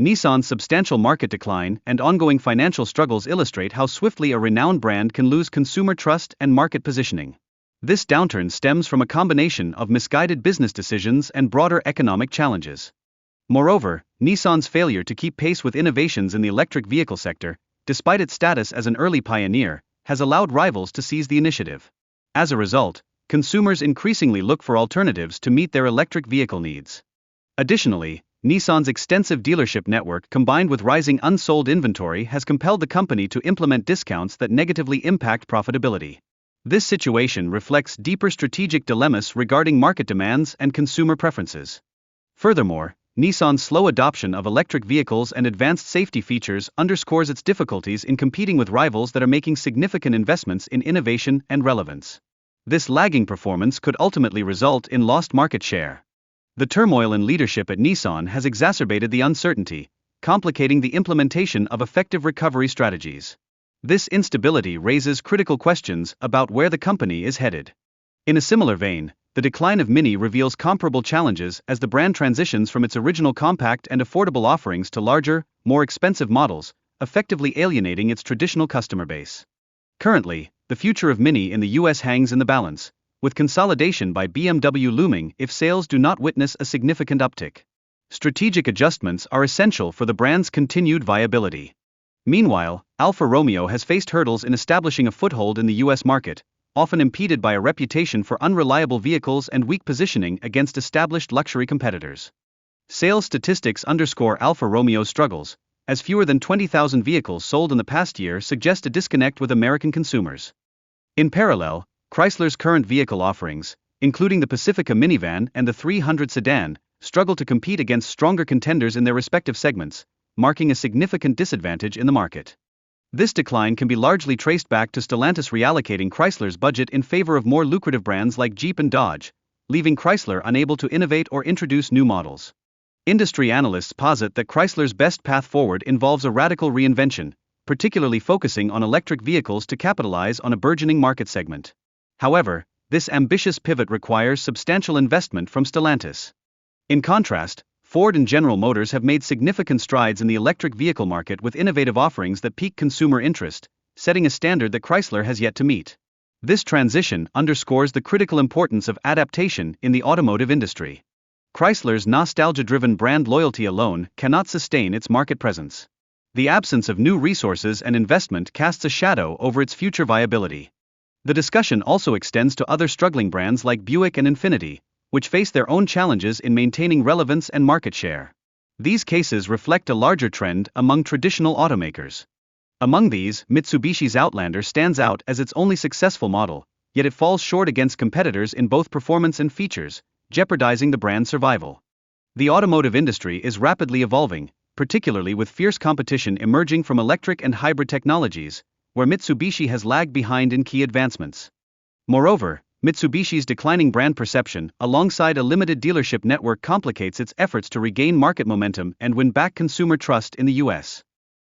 Nissan's substantial market decline and ongoing financial struggles illustrate how swiftly a renowned brand can lose consumer trust and market positioning. This downturn stems from a combination of misguided business decisions and broader economic challenges. Moreover, Nissan's failure to keep pace with innovations in the electric vehicle sector, despite its status as an early pioneer, has allowed rivals to seize the initiative. As a result, consumers increasingly look for alternatives to meet their electric vehicle needs. Additionally, Nissan's extensive dealership network combined with rising unsold inventory has compelled the company to implement discounts that negatively impact profitability. This situation reflects deeper strategic dilemmas regarding market demands and consumer preferences. Furthermore, Nissan's slow adoption of electric vehicles and advanced safety features underscores its difficulties in competing with rivals that are making significant investments in innovation and relevance. This lagging performance could ultimately result in lost market share. The turmoil in leadership at Nissan has exacerbated the uncertainty, complicating the implementation of effective recovery strategies. This instability raises critical questions about where the company is headed. In a similar vein, the decline of Mini reveals comparable challenges as the brand transitions from its original compact and affordable offerings to larger, more expensive models, effectively alienating its traditional customer base. Currently, the future of Mini in the US hangs in the balance, with consolidation by BMW looming if sales do not witness a significant uptick. Strategic adjustments are essential for the brand's continued viability. Meanwhile, Alfa Romeo has faced hurdles in establishing a foothold in the US market, often impeded by a reputation for unreliable vehicles and weak positioning against established luxury competitors. Sales statistics underscore Alfa Romeo's struggles, as fewer than 20,000 vehicles sold in the past year suggest a disconnect with American consumers. In parallel, Chrysler's current vehicle offerings, including the Pacifica minivan and the 300 sedan, struggle to compete against stronger contenders in their respective segments, marking a significant disadvantage in the market. This decline can be largely traced back to Stellantis reallocating Chrysler's budget in favor of more lucrative brands like Jeep and Dodge, leaving Chrysler unable to innovate or introduce new models. Industry analysts posit that Chrysler's best path forward involves a radical reinvention, particularly focusing on electric vehicles to capitalize on a burgeoning market segment. However, this ambitious pivot requires substantial investment from Stellantis. In contrast, Ford and General Motors have made significant strides in the electric vehicle market with innovative offerings that pique consumer interest, setting a standard that Chrysler has yet to meet. This transition underscores the critical importance of adaptation in the automotive industry. Chrysler's nostalgia-driven brand loyalty alone cannot sustain its market presence. The absence of new resources and investment casts a shadow over its future viability. The discussion also extends to other struggling brands like Buick and Infiniti, which face their own challenges in maintaining relevance and market share. These cases reflect a larger trend among traditional automakers. Among these, Mitsubishi's Outlander stands out as its only successful model, yet it falls short against competitors in both performance and features, jeopardizing the brand's survival. The automotive industry is rapidly evolving, particularly with fierce competition emerging from electric and hybrid technologies, where Mitsubishi has lagged behind in key advancements. Moreover, Mitsubishi's declining brand perception, alongside a limited dealership network, complicates its efforts to regain market momentum and win back consumer trust in the US.